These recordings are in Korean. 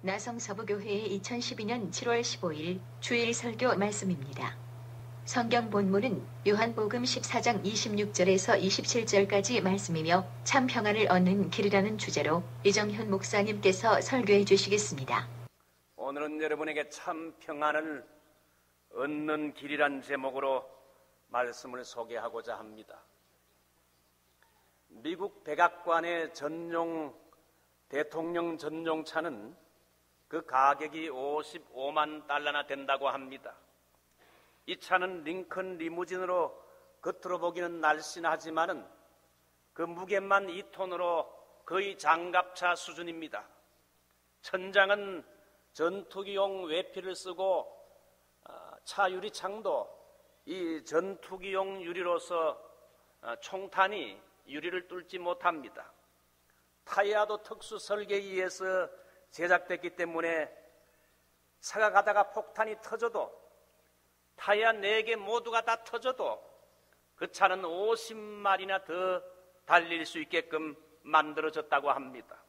나성서부교회의 2012년 7월 15일 주일 설교 말씀입니다. 성경 본문은 요한복음 14장 26절에서 27절까지 말씀이며 참 평안을 얻는 길이라는 주제로 이정현 목사님께서 설교해 주시겠습니다. 오늘은 여러분에게 참 평안을 얻는 길이란 제목으로 말씀을 소개하고자 합니다. 미국 백악관의 대통령 전용차는 그 가격이 55만 달러나 된다고 합니다. 이 차는 링컨 리무진으로 겉으로 보기는 날씬하지만은 그 무게만 2톤으로 거의 장갑차 수준입니다. 천장은 전투기용 외피를 쓰고 차 유리창도 이 전투기용 유리로서 총탄이 유리를 뚫지 못합니다. 타이어도 특수 설계에 의해서 제작됐기 때문에 차가 가다가 폭탄이 터져도 타이어 4개 모두가 다 터져도 그 차는 50마리나 더 달릴 수 있게끔 만들어졌다고 합니다.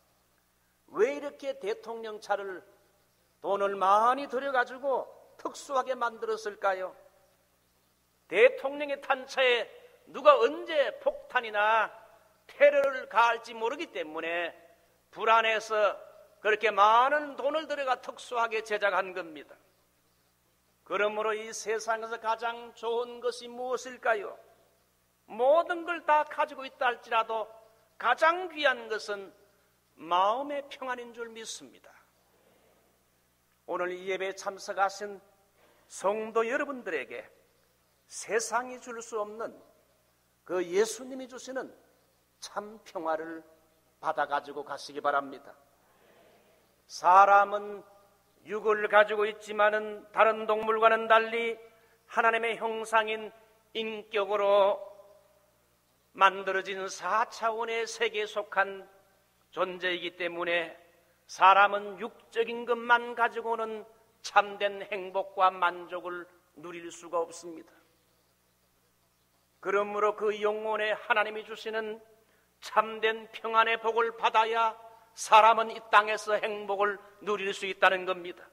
왜 이렇게 대통령 차를 돈을 많이 들여가지고 특수하게 만들었을까요? 대통령이 탄 차에 누가 언제 폭탄이나 테러를 가할지 모르기 때문에 불안해서 그렇게 많은 돈을 들여가 특수하게 제작한 겁니다. 그러므로 이 세상에서 가장 좋은 것이 무엇일까요? 모든 걸 다 가지고 있다 할지라도 가장 귀한 것은 마음의 평안인 줄 믿습니다. 오늘 이 예배에 참석하신 성도 여러분들에게 세상이 줄 수 없는 그 예수님이 주시는 참 평화를 받아가지고 가시기 바랍니다. 사람은 육을 가지고 있지만은 다른 동물과는 달리 하나님의 형상인 인격으로 만들어진 4차원의 세계에 속한 존재이기 때문에 사람은 육적인 것만 가지고는 참된 행복과 만족을 누릴 수가 없습니다. 그러므로 그 영혼에 하나님이 주시는 참된 평안의 복을 받아야 사람은 이 땅에서 행복을 누릴 수 있다는 겁니다.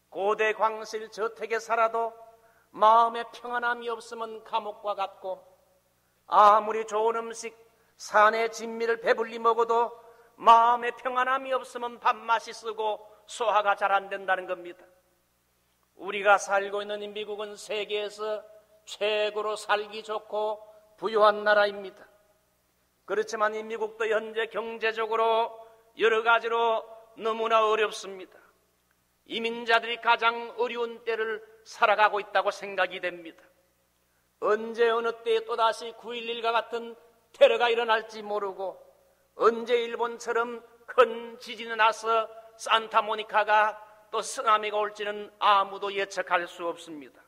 고대 광실 저택에 살아도 마음의 평안함이 없으면 감옥과 같고, 아무리 좋은 음식 산의 진미를 배불리 먹어도 마음의 평안함이 없으면 밥맛이 쓰고 소화가 잘 안 된다는 겁니다. 우리가 살고 있는 이 미국은 세계에서 최고로 살기 좋고 부유한 나라입니다. 그렇지만 이 미국도 현재 경제적으로 여러 가지로 너무나 어렵습니다. 이민자들이 가장 어려운 때를 살아가고 있다고 생각이 됩니다. 언제 어느 때에 또다시 9.11과 같은 테러가 일어날지 모르고, 언제 일본처럼 큰 지진이 나서 산타모니카가 또 쓰나미가 올지는 아무도 예측할 수 없습니다.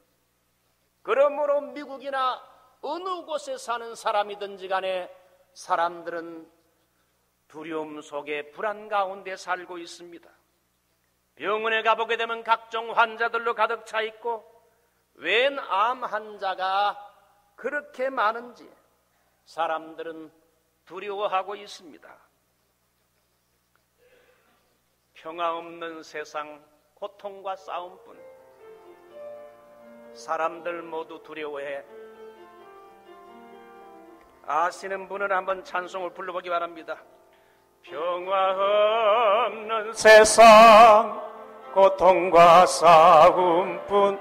그러므로 미국이나 어느 곳에 사는 사람이든지 간에 사람들은 두려움 속에 불안 가운데 살고 있습니다. 병원에 가보게 되면 각종 환자들로 가득 차 있고, 웬 암 환자가 그렇게 많은지 사람들은 두려워하고 있습니다. 평화 없는 세상, 고통과 싸움뿐. 사람들 모두 두려워해. 아시는 분은 한번 찬송을 불러보기 바랍니다. 평화 없는 세상, 고통과 싸움뿐.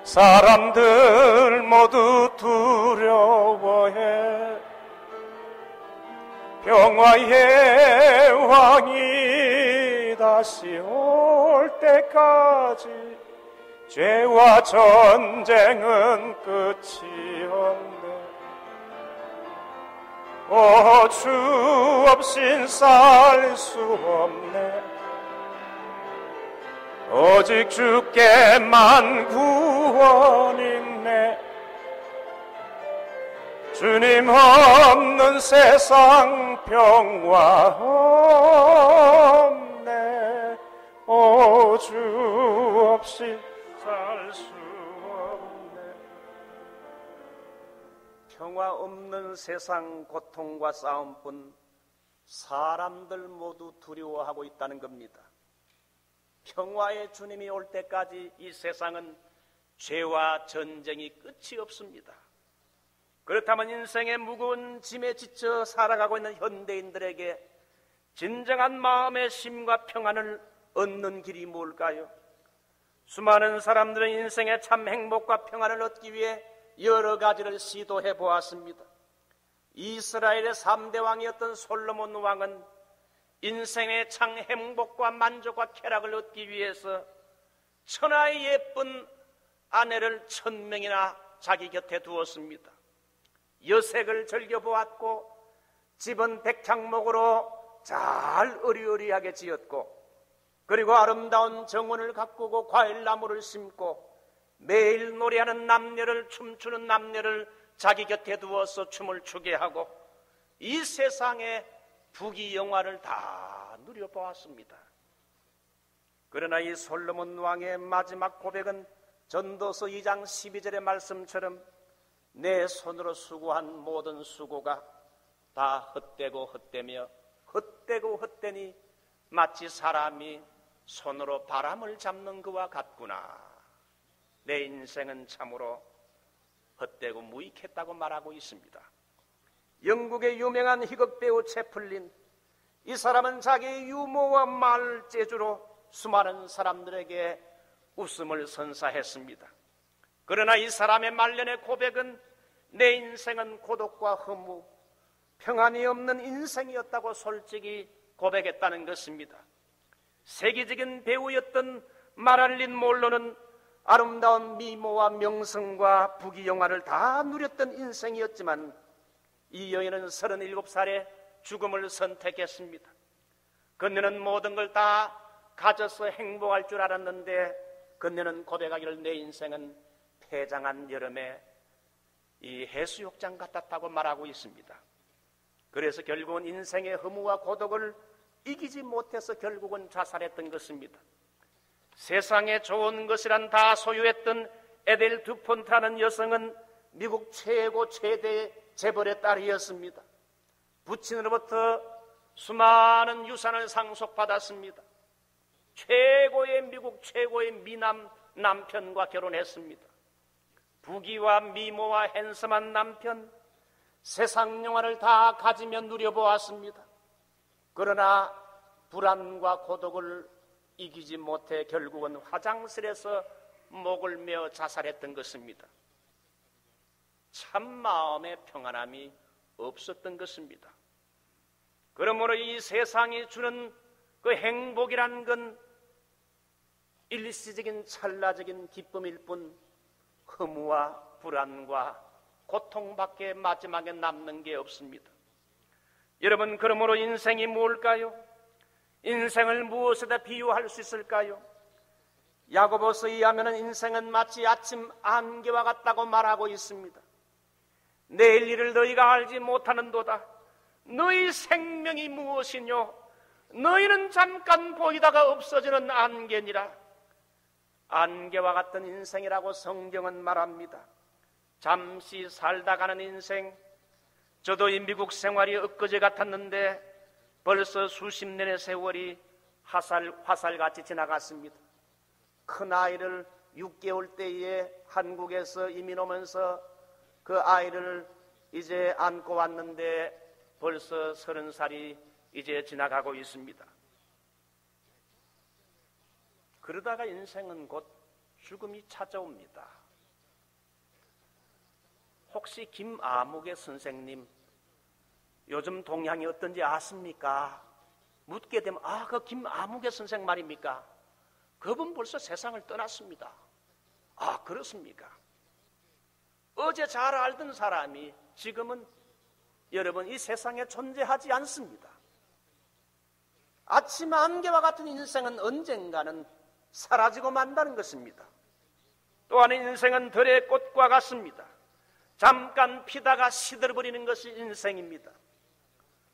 사람들 모두 두려워해. 평화의 왕이 다시 올 때까지 죄와 전쟁은 끝이 없네. 오, 주 없인 살 수 없네. 오직 주께만 구원 있네. 주님 없는 세상 평화 없네. 오, 주 없이 살 수 없네. 평화 없는 세상, 고통과 싸움뿐. 사람들 모두 두려워하고 있다는 겁니다. 평화의 주님이 올 때까지 이 세상은 죄와 전쟁이 끝이 없습니다. 그렇다면 인생의 무거운 짐에 지쳐 살아가고 있는 현대인들에게 진정한 마음의 쉼과 평안을 얻는 길이 뭘까요? 수많은 사람들은 인생의 참 행복과 평안을 얻기 위해 여러 가지를 시도해 보았습니다. 이스라엘의 3대 왕이었던 솔로몬 왕은 인생의 참 행복과 만족과 쾌락을 얻기 위해서 천하의 예쁜 아내를 1000명이나 자기 곁에 두었습니다. 여색을 즐겨보았고 집은 백향목으로 잘 으리으리하게 지었고, 그리고 아름다운 정원을 가꾸고 과일나무를 심고 매일 노래하는 남녀를, 춤추는 남녀를 자기 곁에 두어서 춤을 추게 하고 이 세상의 부귀영화를 다 누려보았습니다. 그러나 이 솔로몬 왕의 마지막 고백은 전도서 2장 12절의 말씀처럼 내 손으로 수고한 모든 수고가 다 헛되고 헛되며 헛되고 헛되니 마치 사람이 손으로 바람을 잡는 그와 같구나. 내 인생은 참으로 헛되고 무익했다고 말하고 있습니다. 영국의 유명한 희극 배우 채플린, 이 사람은 자기의 유머와 말 재주로 수많은 사람들에게 웃음을 선사했습니다. 그러나 이 사람의 말년의 고백은 내 인생은 고독과 허무, 평안이 없는 인생이었다고 솔직히 고백했다는 것입니다. 세계적인 배우였던 마릴린 몬로는 아름다운 미모와 명성과 부귀영화를 다 누렸던 인생이었지만 이 여인은 37살에 죽음을 선택했습니다. 그녀는 모든 걸 다 가져서 행복할 줄 알았는데 그녀는 고백하기를 내 인생은 패장한 여름에 이 해수욕장 같았다고 말하고 있습니다. 그래서 결국은 인생의 허무와 고독을 이기지 못해서 결국은 자살했던 것입니다. 세상에 좋은 것이란 다 소유했던 에델 듀폰트라는 여성은 미국 최대 재벌의 딸이었습니다. 부친으로부터 수많은 유산을 상속받았습니다. 미국 최고의 미남 남편과 결혼했습니다. 부귀와 미모와 핸섬한 남편, 세상 영화를 다 가지며 누려보았습니다. 그러나 불안과 고독을 이기지 못해 결국은 화장실에서 목을 메어 자살했던 것입니다. 참 마음의 평안함이 없었던 것입니다. 그러므로 이 세상이 주는 그 행복이란 건 일시적인 찰나적인 기쁨일 뿐 허무와 불안과 고통밖에 마지막에 남는 게 없습니다. 여러분, 그러므로 인생이 뭘까요? 인생을 무엇에다 비유할 수 있을까요? 야고보서에 의하면 인생은 마치 아침 안개와 같다고 말하고 있습니다. 내일 일을 너희가 알지 못하는도다. 너희 생명이 무엇이뇨? 너희는 잠깐 보이다가 없어지는 안개니라. 안개와 같은 인생이라고 성경은 말합니다. 잠시 살다 가는 인생, 저도 이 미국 생활이 엊그제 같았는데 벌써 수십 년의 세월이 화살같이 지나갔습니다. 큰 아이를 6개월 때에 한국에서 이민 오면서 그 아이를 이제 안고 왔는데 벌써 30살이 이제 지나가고 있습니다. 그러다가 인생은 곧 죽음이 찾아옵니다. 혹시 김아무개 선생님 요즘 동향이 어떤지 아십니까? 묻게 되면 그 김아무개 선생 말입니까? 그분 벌써 세상을 떠났습니다. 그렇습니까? 어제 잘 알던 사람이 지금은 여러분 이 세상에 존재하지 않습니다. 아침 안개와 같은 인생은 언젠가는 사라지고 만다는 것입니다. 또한 인생은 들의 꽃과 같습니다. 잠깐 피다가 시들어버리는 것이 인생입니다.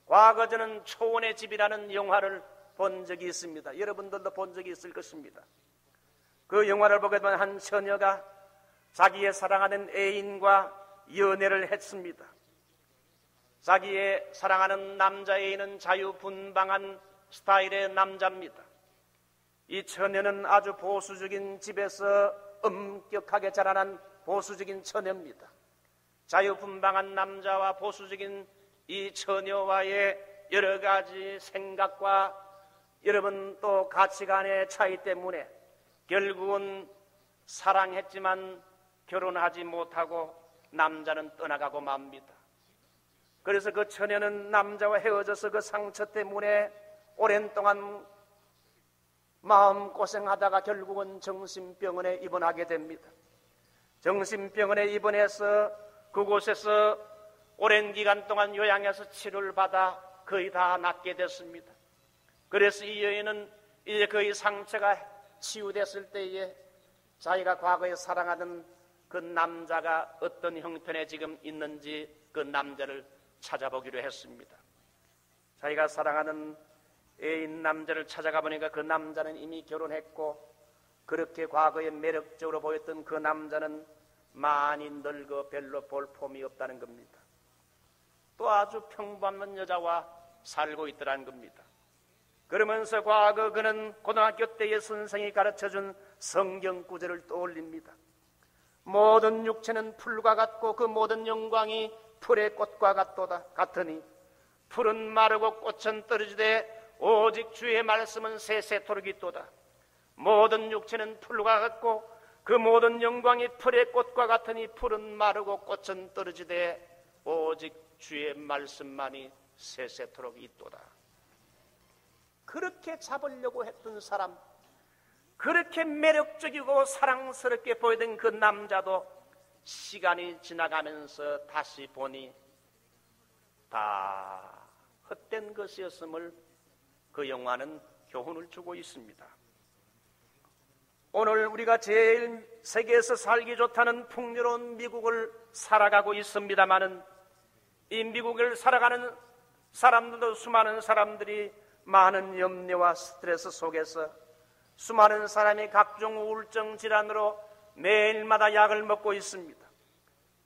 과거 저는 초원의 집이라는 영화를 본 적이 있습니다. 여러분들도 본 적이 있을 것입니다. 그 영화를 보게 되면 한 처녀가 자기의 사랑하는 애인과 연애를 했습니다. 자기의 사랑하는 남자 애인은 자유분방한 스타일의 남자입니다. 이 처녀는 아주 보수적인 집에서 엄격하게 자라난 보수적인 처녀입니다. 자유분방한 남자와 보수적인 이 처녀와의 여러 가지 생각과 여러분 또 가치관의 차이 때문에 결국은 사랑했지만 결혼하지 못하고 남자는 떠나가고 맙니다. 그래서 그 처녀는 남자와 헤어져서 그 상처 때문에 오랜 동안 마음고생하다가 결국은 정신병원에 입원하게 됩니다. 정신병원에 입원해서 그곳에서 오랜 기간 동안 요양해서 치료를 받아 거의 다 낫게 됐습니다. 그래서 이 여인은 이제 거의 상처가 치유됐을 때에 자기가 과거에 사랑하던 그 남자가 어떤 형편에 지금 있는지 그 남자를 찾아보기로 했습니다. 자기가 사랑하는 애인 남자를 찾아가 보니까 그 남자는 이미 결혼했고 그렇게 과거에 매력적으로 보였던 그 남자는 많이 늙어 별로 볼품이 없다는 겁니다. 또 아주 평범한 여자와 살고 있더라는 겁니다. 그러면서 과거 그는 고등학교 때의 선생이 가르쳐준 성경 구절을 떠올립니다. 모든 육체는 풀과 같고 그 모든 영광이 풀의 꽃과 같으니 풀은 마르고 꽃은 떨어지되 오직 주의 말씀은 세세토록 있도다. 모든 육체는 풀과 같고 그 모든 영광이 풀의 꽃과 같으니 풀은 마르고 꽃은 떨어지되 오직 주의 말씀만이 세세토록 있도다. 그렇게 잡으려고 했던 사람, 그렇게 매력적이고 사랑스럽게 보이던 그 남자도 시간이 지나가면서 다시 보니 다 헛된 것이었음을 그 영화는 교훈을 주고 있습니다. 오늘 우리가 제일 세계에서 살기 좋다는 풍요로운 미국을 살아가고 있습니다마는 이 미국을 살아가는 사람들도 수많은 사람들이 많은 염려와 스트레스 속에서 수많은 사람이 각종 우울증 질환으로 매일마다 약을 먹고 있습니다.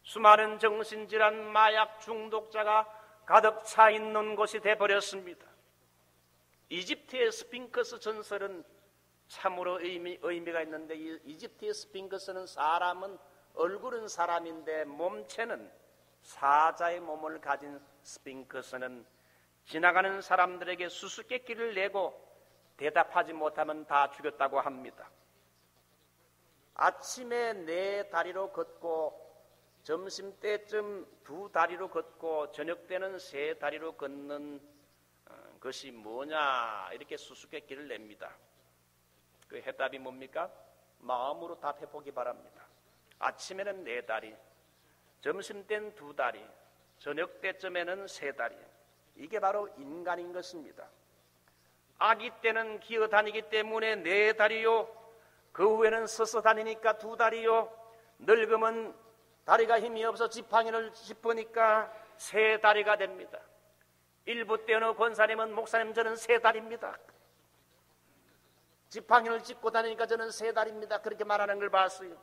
수많은 정신질환, 마약 중독자가 가득 차 있는 곳이 되어버렸습니다. 이집트의 스핑크스 전설은 참으로 의미가 있는데 이 이집트의 스핑크스는 사람은 얼굴은 사람인데 몸체는 사자의 몸을 가진 스핑크스는 지나가는 사람들에게 수수께끼를 내고 대답하지 못하면 다 죽였다고 합니다. 아침에 4다리로 걷고 점심때쯤 2다리로 걷고 저녁 때는 3다리로 걷는 것이 뭐냐 이렇게 수수께끼를 냅니다. 그 해답이 뭡니까? 마음으로 답해보기 바랍니다. 아침에는 4다리, 점심때는 2다리, 저녁 때쯤에는 3다리. 이게 바로 인간인 것입니다. 아기 때는 기어다니기 때문에 4다리요, 그 후에는 서서 다니니까 2다리요, 늙으면 다리가 힘이 없어 지팡이를 짚으니까 3다리가 됩니다. 일부 때 어느 권사님은 목사님 저는 3다리입니다. 지팡이를 짚고 다니니까 저는 3다리입니다. 그렇게 말하는 걸 봤어요.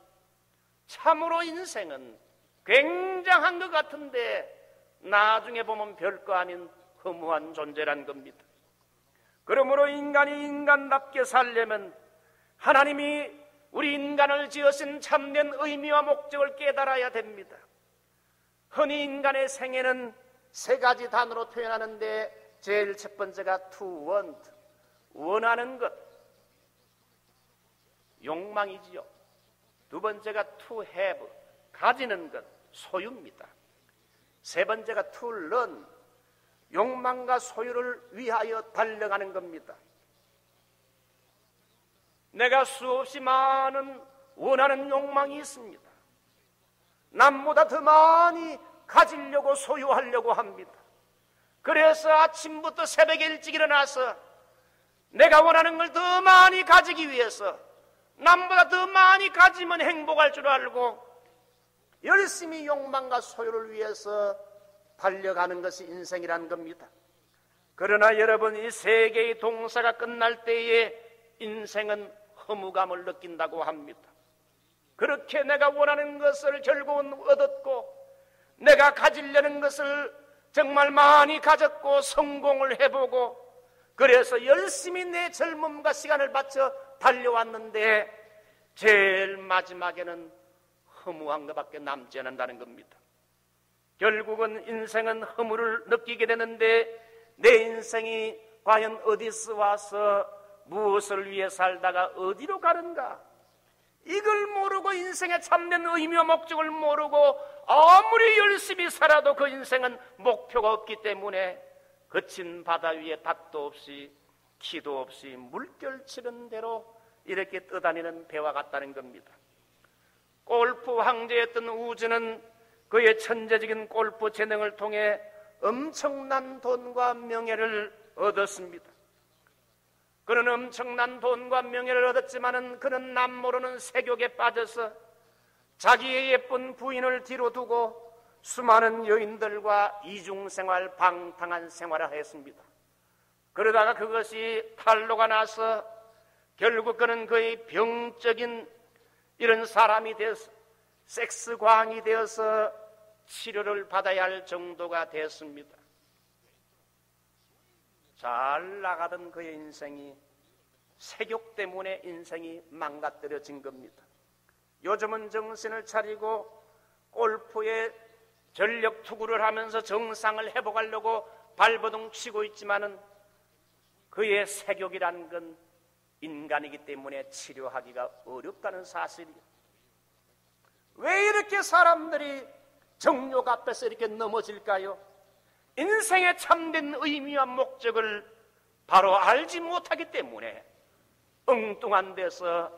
참으로 인생은 굉장한 것 같은데 나중에 보면 별거 아닌 허무한 존재란 겁니다. 그러므로 인간이 인간답게 살려면 하나님이 우리 인간을 지으신 참된 의미와 목적을 깨달아야 됩니다. 흔히 인간의 생애는 3가지 단어로 표현하는데 제일 첫 번째가 to want, 원하는 것, 욕망이지요. 두 번째가 to have, 가지는 것, 소유입니다. 세 번째가 to learn, 욕망과 소유를 위하여 달려가는 겁니다. 내가 수없이 많은 원하는 욕망이 있습니다. 남보다 더 많이 가지려고 소유하려고 합니다. 그래서 아침부터 새벽에 일찍 일어나서 내가 원하는 걸 더 많이 가지기 위해서 남보다 더 많이 가지면 행복할 줄 알고 열심히 욕망과 소유를 위해서 달려가는 것이 인생이라는 겁니다. 그러나 여러분, 이 3개의 동사가 끝날 때에 인생은 허무감을 느낀다고 합니다. 그렇게 내가 원하는 것을 결국은 얻었고 내가 가지려는 것을 정말 많이 가졌고 성공을 해보고 그래서 열심히 내 젊음과 시간을 바쳐 달려왔는데 제일 마지막에는 허무한 것밖에 남지 않는다는 겁니다. 결국은 인생은 허무를 느끼게 되는데 내 인생이 과연 어디서 와서 무엇을 위해 살다가 어디로 가는가, 이걸 모르고 인생의 참된 의미와 목적을 모르고 아무리 열심히 살아도 그 인생은 목표가 없기 때문에 거친 바다 위에 닷도 없이 키도 없이 물결치는 대로 이렇게 떠다니는 배와 같다는 겁니다. 골프 황제였던 우즈는 그의 천재적인 골프 재능을 통해 엄청난 돈과 명예를 얻었습니다. 그는 엄청난 돈과 명예를 얻었지만은 그는 남모르는 세욕에 빠져서 자기의 예쁜 부인을 뒤로 두고 수많은 여인들과 이중생활, 방탕한 생활을 했습니다. 그러다가 그것이 탄로가 나서 결국 그는 거의 병적인 이런 사람이 되어서 섹스광이 되어서 치료를 받아야 할 정도가 됐습니다. 잘 나가던 그의 인생이 세욕 때문에 인생이 망가뜨려진 겁니다. 요즘은 정신을 차리고 골프에 전력 투구를 하면서 정상을 회복하려고 발버둥 치고 있지만은 그의 세욕이란 건 인간이기 때문에 치료하기가 어렵다는 사실이에요. 왜 이렇게 사람들이 정욕 앞에서 이렇게 넘어질까요? 인생의 참된 의미와 목적을 바로 알지 못하기 때문에 엉뚱한 데서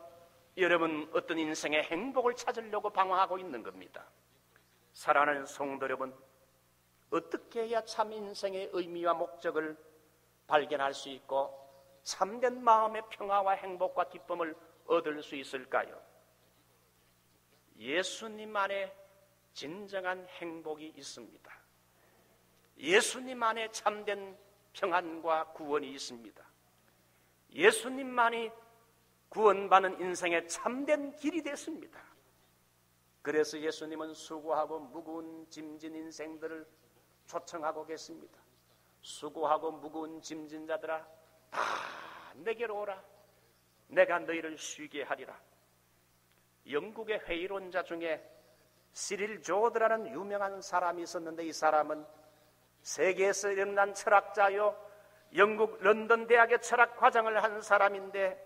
여러분 어떤 인생의 행복을 찾으려고 방황하고 있는 겁니다. 사랑하는 성도 여러분, 어떻게 해야 참 인생의 의미와 목적을 발견할 수 있고 참된 마음의 평화와 행복과 기쁨을 얻을 수 있을까요? 예수님 안에 진정한 행복이 있습니다. 예수님 안에 참된 평안과 구원이 있습니다. 예수님만이 구원받는 인생의 참된 길이 됐습니다. 그래서 예수님은 수고하고 무거운 짐진 인생들을 초청하고 계십니다. 수고하고 무거운 짐진 자들아, 다 내게로 오라. 내가 너희를 쉬게 하리라. 영국의 회의론자 중에 시릴 조드라는 유명한 사람이 있었는데, 이 사람은 세계에서 일어난 철학자요, 영국 런던 대학의 철학 과정을 한 사람인데,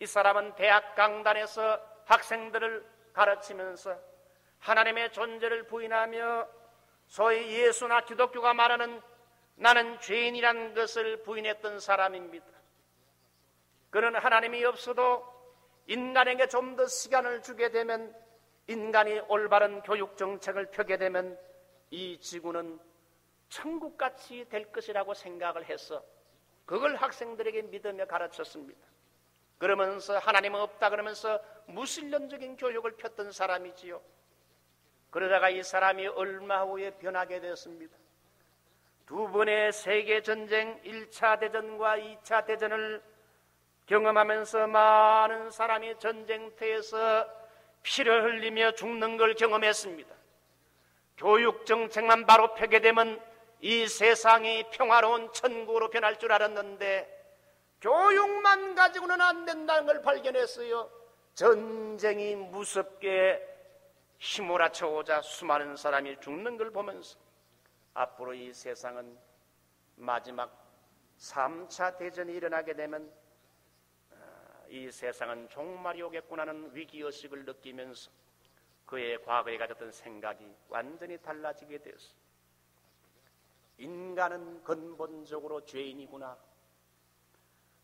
이 사람은 대학 강단에서 학생들을 가르치면서 하나님의 존재를 부인하며 소위 예수나 기독교가 말하는 나는 죄인이라는 것을 부인했던 사람입니다. 그는 하나님이 없어도 인간에게 좀 더 시간을 주게 되면, 인간이 올바른 교육 정책을 펴게 되면 이 지구는 천국같이 될 것이라고 생각을 해서 그걸 학생들에게 믿으며 가르쳤습니다. 그러면서 하나님은 없다 그러면서 무신론적인 교육을 폈던 사람이지요. 그러다가 이 사람이 얼마 후에 변하게 되었습니다. 두 번의 세계전쟁, 1차 대전과 2차 대전을 경험하면서 많은 사람이 전쟁터에서 피를 흘리며 죽는 걸 경험했습니다. 교육 정책만 바로 펴게 되면 이 세상이 평화로운 천국으로 변할 줄 알았는데 교육만 가지고는 안 된다는 걸 발견했어요. 전쟁이 무섭게 휘몰아쳐 오자 수많은 사람이 죽는 걸 보면서 앞으로 이 세상은 마지막 3차 대전이 일어나게 되면 이 세상은 종말이 오겠구나는 위기의식을 느끼면서 그의 과거에 가졌던 생각이 완전히 달라지게 되었어요. 인간은 근본적으로 죄인이구나.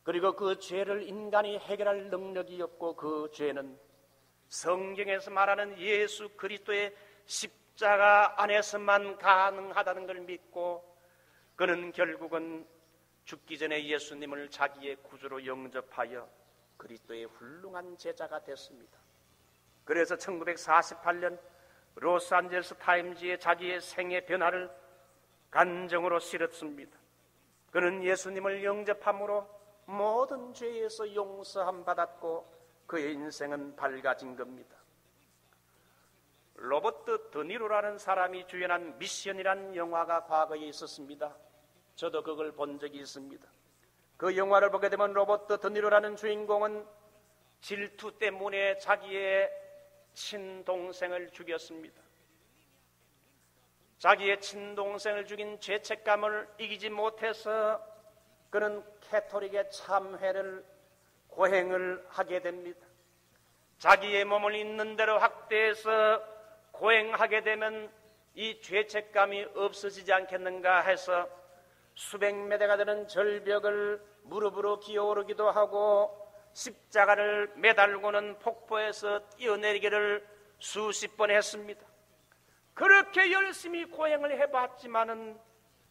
그리고 그 죄를 인간이 해결할 능력이 없고 그 죄는 성경에서 말하는 예수 그리스도의 십자가 안에서만 가능하다는 걸 믿고 그는 결국은 죽기 전에 예수님을 자기의 구주로 영접하여 그리스도의 훌륭한 제자가 됐습니다. 그래서 1948년 로스앤젤레스 타임즈에 자기의 생애 변화를 간정으로 실었습니다. 그는 예수님을 영접함으로 모든 죄에서 용서함 받았고 그의 인생은 밝아진 겁니다. 로버트 드니로라는 사람이 주연한 미션이라는 영화가 과거에 있었습니다. 저도 그걸 본 적이 있습니다. 그 영화를 보게 되면 로버트 드니로라는 주인공은 질투 때문에 자기의 친동생을 죽였습니다. 자기의 친동생을 죽인 죄책감을 이기지 못해서 그는 캐토릭의 참회를 고행을 하게 됩니다. 자기의 몸을 있는 대로 확대해서 고행하게 되면 이 죄책감이 없어지지 않겠는가 해서 수백 매대가 되는 절벽을 무릎으로 기어오르기도 하고 십자가를 매달고는 폭포에서 뛰어내리기를 수십 번 했습니다. 그렇게 열심히 고행을 해봤지만은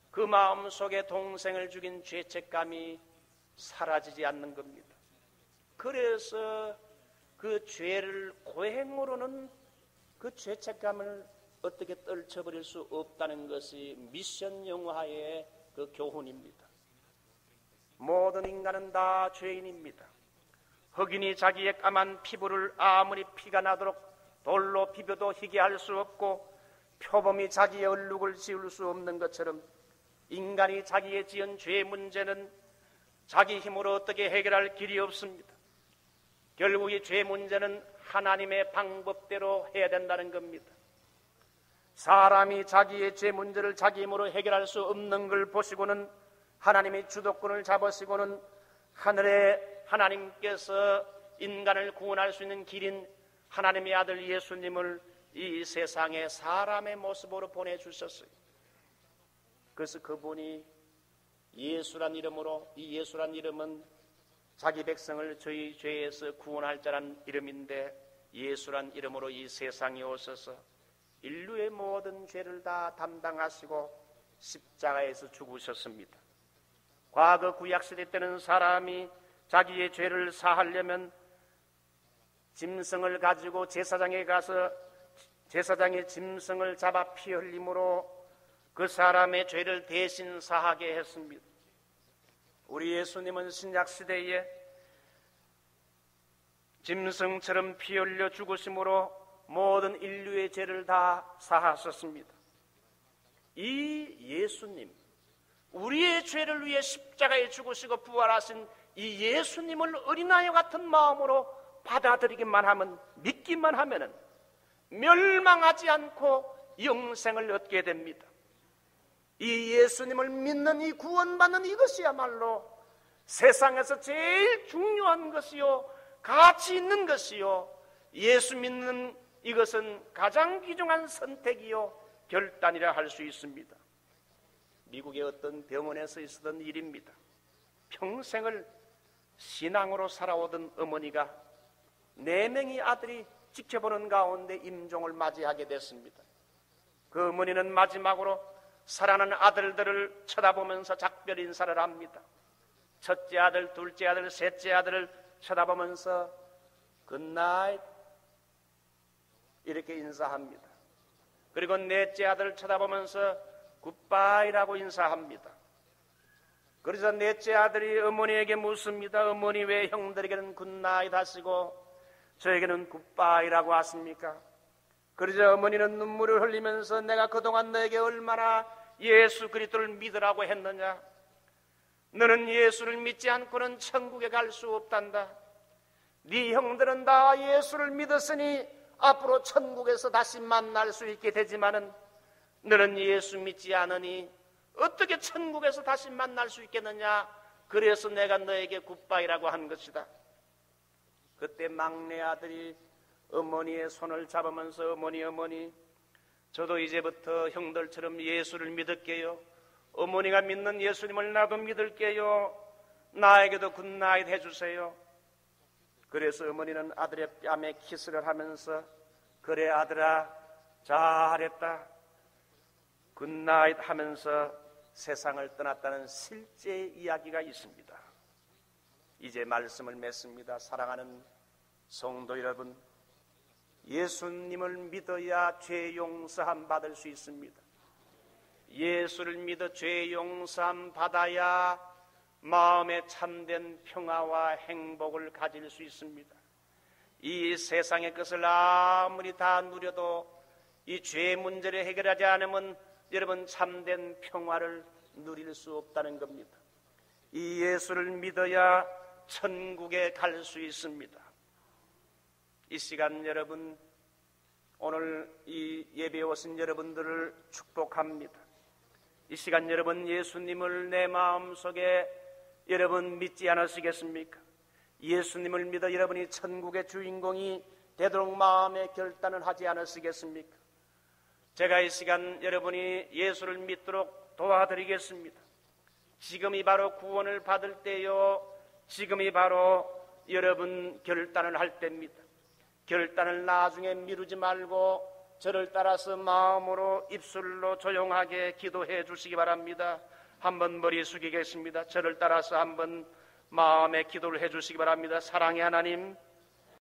그 마음속에 동생을 죽인 죄책감이 사라지지 않는 겁니다. 그래서 그 죄를 고행으로는 그 죄책감을 어떻게 떨쳐버릴 수 없다는 것이 미션 영화의 그 교훈입니다. 모든 인간은 다 죄인입니다. 흑인이 자기의 까만 피부를 아무리 피가 나도록 돌로 비벼도 희게 할 수 없고 표범이 자기의 얼룩을 지울 수 없는 것처럼 인간이 자기의 지은 죄 문제는 자기 힘으로 어떻게 해결할 길이 없습니다. 결국 이 죄 문제는 하나님의 방법대로 해야 된다는 겁니다. 사람이 자기의 죄 문제를 자기 힘으로 해결할 수 없는 걸 보시고는 하나님이 주도권을 잡으시고는 하늘의 하나님께서 인간을 구원할 수 있는 길인 하나님의 아들 예수님을 이 세상에 사람의 모습으로 보내주셨어요. 그래서 그분이 예수란 이름으로, 이 예수란 이름은 자기 백성을 저희 죄에서 구원할 자란 이름인데 예수란 이름으로 이 세상에 오셔서 인류의 모든 죄를 다 담당하시고 십자가에서 죽으셨습니다. 과거 구약시대 때는 사람이 자기의 죄를 사하려면 짐승을 가지고 제사장에 가서 제사장의 짐승을 잡아 피 흘림으로 그 사람의 죄를 대신 사하게 했습니다. 우리 예수님은 신약시대에 짐승처럼 피 흘려 죽으심으로 모든 인류의 죄를 다 사하셨습니다. 이 예수님, 우리의 죄를 위해 십자가에 죽으시고 부활하신 이 예수님을 어린아이 같은 마음으로 받아들이기만 하면, 믿기만 하면은 멸망하지 않고 영생을 얻게 됩니다. 이 예수님을 믿는 이 구원받는 이것이야말로 세상에서 제일 중요한 것이요, 가치 있는 것이요, 예수 믿는 이것은 가장 귀중한 선택이요 결단이라 할 수 있습니다. 미국의 어떤 병원에서 있었던 일입니다. 평생을 신앙으로 살아오던 어머니가 4명의 아들이 지켜보는 가운데 임종을 맞이하게 됐습니다. 그 어머니는 마지막으로 사랑하는 아들들을 쳐다보면서 작별 인사를 합니다. 첫째 아들, 둘째 아들, 셋째 아들을 쳐다보면서 굿나잇 이렇게 인사합니다. 그리고 넷째 아들을 쳐다보면서 굿바이라고 인사합니다. 그래서 넷째 아들이 어머니에게 묻습니다. 어머니, 왜 형들에게는 굿나잇 하시고 저에게는 굿바이라고 하십니까? 그러자 어머니는 눈물을 흘리면서 내가 그동안 너에게 얼마나 예수 그리스도를 믿으라고 했느냐? 너는 예수를 믿지 않고는 천국에 갈 수 없단다. 네 형들은 다 예수를 믿었으니 앞으로 천국에서 다시 만날 수 있게 되지만은 너는 예수 믿지 않으니 어떻게 천국에서 다시 만날 수 있겠느냐? 그래서 내가 너에게 굿바이라고 한 것이다. 그때 막내 아들이 어머니의 손을 잡으면서 어머니, 저도 이제부터 형들처럼 예수를 믿을게요. 어머니가 믿는 예수님을 나도 믿을게요. 나에게도 굿나잇 해주세요. 그래서 어머니는 아들의 뺨에 키스를 하면서 그래 아들아 잘했다 굿나잇 하면서 세상을 떠났다는 실제 이야기가 있습니다. 이제 말씀을 맺습니다. 사랑하는 성도 여러분, 예수님을 믿어야 죄 용서함 받을 수 있습니다. 예수를 믿어 죄 용서함 받아야 마음에 참된 평화와 행복을 가질 수 있습니다. 이 세상의 것을 아무리 다 누려도 이 죄 문제를 해결하지 않으면 여러분 참된 평화를 누릴 수 없다는 겁니다. 이 예수를 믿어야 천국에 갈 수 있습니다. 이 시간 여러분, 오늘 이 예배에 오신 여러분들을 축복합니다. 이 시간 여러분, 예수님을 내 마음속에 여러분 믿지 않으시겠습니까? 예수님을 믿어 여러분이 천국의 주인공이 되도록 마음의 결단을 하지 않으시겠습니까? 제가 이 시간 여러분이 예수를 믿도록 도와드리겠습니다. 지금이 바로 구원을 받을 때요, 지금이 바로 여러분 결단을 할 때입니다. 결단을 나중에 미루지 말고 저를 따라서 마음으로 입술로 조용하게 기도해 주시기 바랍니다. 한번 머리 숙이겠습니다. 저를 따라서 한번 마음의 기도를 해 주시기 바랍니다. 사랑의 하나님,